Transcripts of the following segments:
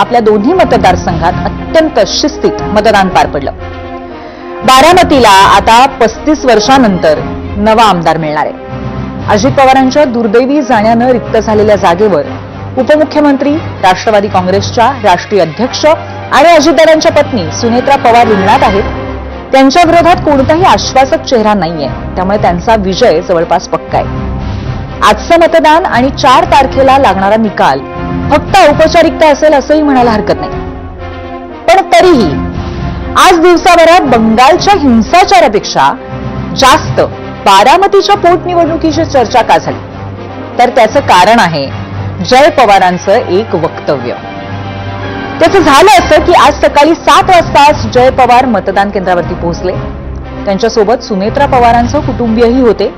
आपल्या दोन्ही मतदारसंघात अत्यंत शिस्तीत मतदान पार पडलं. बारामतीला आता 35 वर्षांनंतर नवा आमदार मिळणार आहे. अजित पवारांच्या दुर्दैवी जाण्यानं रिक्त झालेल्या जागेवर उपमुख्यमंत्री, राष्ट्रवादी काँग्रेसच्या राष्ट्रीय अध्यक्ष आणि अजितदादांच्या पत्नी सुनेत्रा पवार रिंगणात आहेत. त्यांच्या विरोधात कोणताही आश्वासक चेहरा नाहीये, त्यामुळे त्यांचा विजय जवळपास पक्का आहे. आजचं मतदान आणि 4 तारखेला लागणारा निकाल फक्त औपचारिकता असेल असंही म्हणायला हरकत नाही. पण तरीही आज दिवसाभरात बंगालच्या हिंसाचारापेक्षा जास्त बारामतीच्या पोटनिवडणुकीची चर्चा का झाली, तर त्याचं कारण आहे जय पवारांचं एक वक्तव्य. त्याचं झालं असं की आज सकाळी 7 वाजताच जय पवार मतदान केंद्रावरती पोहोचले. त्यांच्यासोबत सुनेत्रा पवारांचं कुटुंबीयही होते.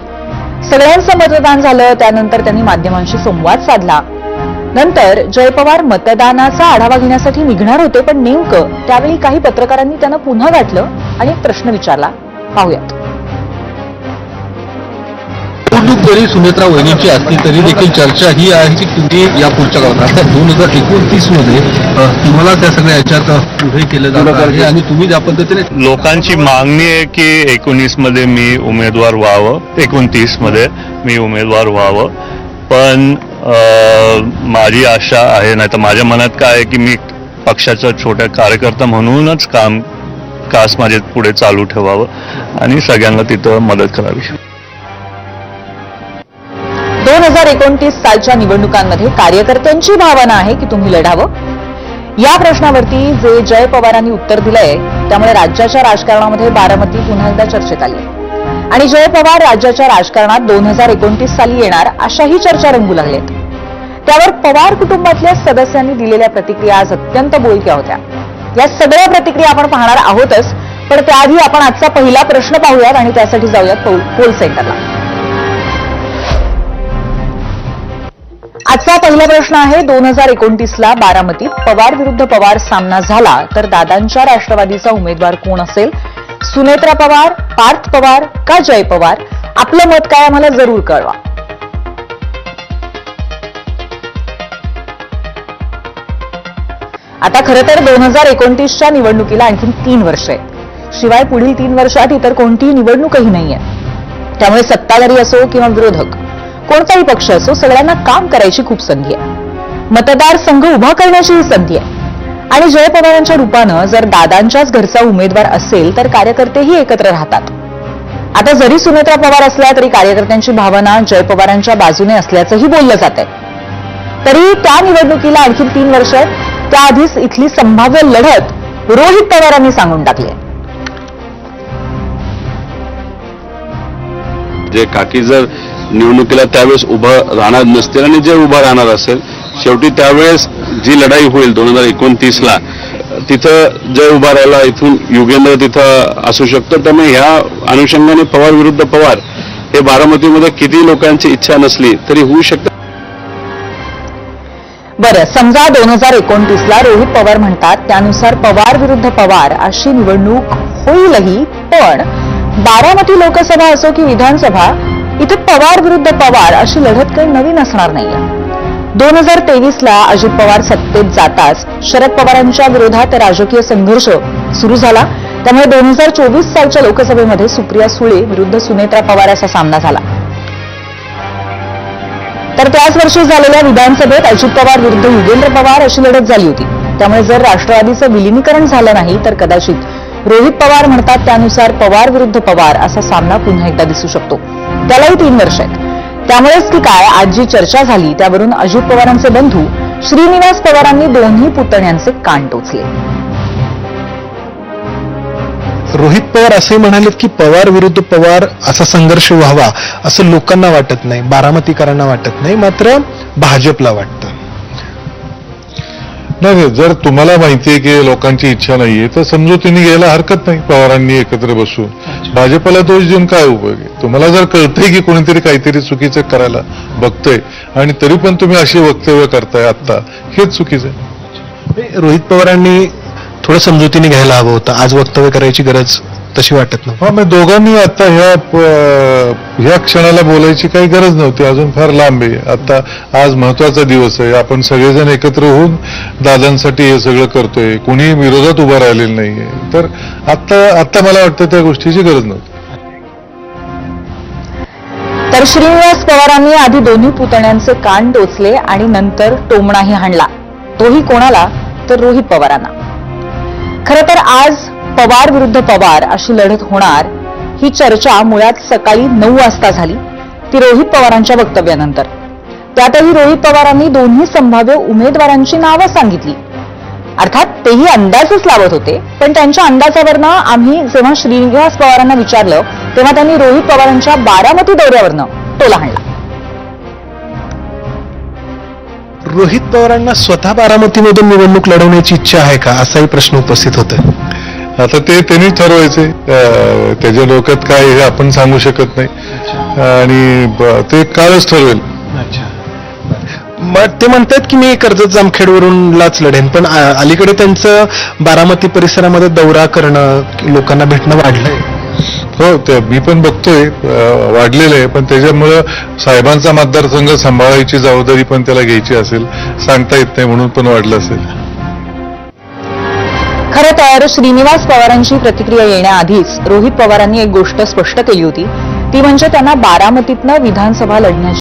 सगळ्यांचं मतदान झालं. त्यानंतर त्यांनी माध्यमांशी संवाद साधला. नंतर जय पवार मतदानाचा आढावा घेण्यासाठी निघणार होते, पण नेमकं त्यावेळी काही पत्रकारांनी त्यांना पुन्हा गाठलं आणि एक प्रश्न विचारला. पाहूयात. निवडणूक जरी सुनेत्रा वहिनीची असली तरी देखील चर्चा ही आहे की तुम्ही या पुढच्या काळात आता 2029 मध्ये तुम्हाला त्या सगळ्या याच्यात पुढे केलं जाणार आहे आणि तुम्ही ज्या पद्धतीने लोकांची मागणी आहे की 19 मध्ये मी उमेदवार व्हावं, 29 मध्ये मी उमेदवार व्हावं. पण माझी आशा आहे, नाही तर माझ्या मनात काय आहे की मी पक्षाचा छोटा कार्यकर्ता म्हणूनच कास माझे पुढे चालू ठेवावं आणि सगळ्यांना तिथं मदत करावी. 2029 सालच्या निवडणुकांमध्ये कार्यकर्त्यांची भावना आहे की तुम्ही लढावं. या प्रश्नावरती जे जय पवारांनी उत्तर दिलंय त्यामुळे राज्याच्या राजकारणामध्ये बारामती पुन्हा एकदा चर्चेत आली आणि जय पवार राज्याच्या राजकारणात 2029 साली येणार अशाही चर्चा रंगू लागल्यात. त्यावर पवार कुटुंबातल्या सदस्यांनी दिलेल्या प्रतिक्रिया आज अत्यंत बोलक्या होत्या. या सगळ्या प्रतिक्रिया आपण पाहणार आहोतच, पण त्याआधी आपण आजचा पहिला प्रश्न पाहूयात आणि त्यासाठी जाऊयात पोल सेंटरला. आजचा पहिला प्रश्न आहे, 2029ला बारामतीत पवार विरुद्ध पवार सामना झाला तर दादांच्या राष्ट्रवादीचा उमेदवार कोण असेल? सुनेत्रा पवार, पार्थ पवार का जय पवार? आपलं मत काय आम्हाला जरूर कळवा. आता खरं तर 2029च्या निवडणुकीला आणखी 3 वर्ष आहेत. शिवाय पुढील 3 वर्षात इतर कोणतीही निवडणूकही नाहीये. त्यामुळे सत्ताधारी असो किंवा विरोधक, कोणताही पक्ष असो, सगळ्यांना काम करायची खूप संधी आहे. मतदारसंघ उभा करण्याची ही संधी आहे. आणि जय पवारांच्या रूपानं जर दादांच्याच घरचा उमेदवार असेल तर कार्यकर्तेही एकत्र राहतात. आता जरी सुनेत्रा पवार असल्या तरी कार्यकर्त्यांची भावना जय पवारांच्या बाजूने असल्याचंही बोललं जात आहे. तरी त्या निवडणुकीला आणखी 3 वर्ष आहेत. त्याआधीच इथली संभाव्य लढत रोहित पवारांनी सांगून टाकली आहे. जे काकी जर निवडणुकीला त्यावेळेस उभं राहणार नसतील आणि जे उभं राहणार असेल, शेवटी त्यावेळेस जी लढाई होईल 2029ला, तिथं जय उभा राहिला, इथून युगेंद्र तिथं असू शकतो. त्यामुळे ह्या अनुषंगाने पवार विरुद्ध पवार हे बारामतीमध्ये किती लोकांची इच्छा नसली तरी होऊ शकतं. बरं, समजा 2029ला रोहित पवार म्हणतात त्यानुसार पवार विरुद्ध पवार अशी निवडणूक होईलही, पण बारामती लोकसभा असो की विधानसभा, इथे पवार विरुद्ध पवार अशी लढत काही नवीन असणार नाहीये. 2023ला अजित पवार सत्तेत जाताच शरद पवारांच्या विरोधात राजकीय संघर्ष सुरू झाला. त्यामुळे 2024 सालच्या लोकसभेमध्ये सुप्रिया सुळे विरुद्ध सुनेत्रा पवार असा सामना झाला. तर त्याच वर्षी झालेल्या विधानसभेत अजित पवार विरुद्ध युगेंद्र पवार अशी लढत झाली होती. त्यामुळे जर राष्ट्रवादीचं विलिनीकरण झालं नाही तर कदाचित रोहित पवार म्हणतात त्यानुसार पवार विरुद्ध पवार असा सामना पुन्हा एकदा दिसू शकतो. त्यालाही 3 वर्ष आहेत. त्यामुळेच की काय, आज जी चर्चा झाली त्यावरून अजित पवारांचे बंधू श्रीनिवास पवारांनी दोन्ही पुतण्यांचे कान टोचले. रोहित पवार असे म्हणालेत की पवार विरुद्ध पवार असा संघर्ष व्हावा असं लोकांना वाटत नाही, बारामतीकरांना वाटत नाही, मात्र भाजपला वाटतं. नाही, जर तुम्हाला माहितीये की लोकांची इच्छा नाहीये तर समजुतीने घ्यायला हरकत नाही. पवारांनी एकत्र बसून भाजपला दोष देऊन काय उपयोग आहे? तुम्हाला जर कळतंय की कोणीतरी काहीतरी चुकीचं करायला बघतंय आणि तरी पण तुम्ही अशी वक्तव्य करताय आता, हेच चुकीचं आहे. रोहित पवारांनी थोडं समजुतीने घ्यायला हवं होतं. आज वक्तव्य करायची गरज तशी वाटत नव्हती. हा, मग दोघांनी आता ह्या क्षणाला बोलायची काही गरज नव्हती, अजून फार लांब आहे. आता आज महत्वाचा दिवस आहे, आपण सगळेजण एकत्र होऊन दादांसाठी हे सगळं करतोय, कुणी विरोधात उभं राहिलेलं नाहीये. तर आता मला वाटतं त्या गोष्टीची गरज नव्हती. तर श्रीनिवास पवारांनी आधी दोन्ही पुतण्यांचे कान टोचले आणि नंतर टोमणाही हाणला, तोही कोणाला तर रोहित पवारांना. खरं तर आज पवार विरुद्ध पवार अशी लढत होणार ही चर्चा मुळात सकाळी 9 वाजता झाली, ती रोहित पवारांच्या वक्तव्यानंतर. त्यातही रोहित पवारांनी दोन्ही संभाव्य उमेदवारांची नावं सांगितली. अर्थात तेही अंदाजच लावत होते, पण त्यांच्या अंदाजावरनं आम्ही जेव्हा श्रीनिवास पवारांना विचारलं तेव्हा त्यांनी रोहित पवारांच्या बारामती दौऱ्यावरनं टोला हाणला. रोहित पवारांना स्वतः बारामतीमधून निवडणूक लढवण्याची इच्छा आहे का, असाही प्रश्न उपस्थित होतोय. आता ते त्यांनी ठरवायचे, त्याच्या डोक्यात काय हे आपण सांगू शकत नाही, आणि ते कालच ठरवेल. मग ते म्हणतात की मी कर्जत जामखेडवरूनच लढेन, पण अलीकडे त्यांचं बारामती परिसरामध्ये दौरा करणं, लोकांना भेटणं वाढलंय. हो, ते मी पण बघतोय, वाढलेलं आहे. पण त्याच्यामुळं साहेबांचा मतदारसंघ सांभाळायची जबाबदारी पण त्याला घ्यायची असेल, सांगता येत नाही म्हणून पण वाढलं असेल. खरं तर श्रीनिवास पवारांची प्रतिक्रिया येण्याआधीच रोहित पवारांनी एक गोष्ट स्पष्ट केली होती, ती म्हणजे त्यांना बारामतीतनं विधानसभा लढण्याची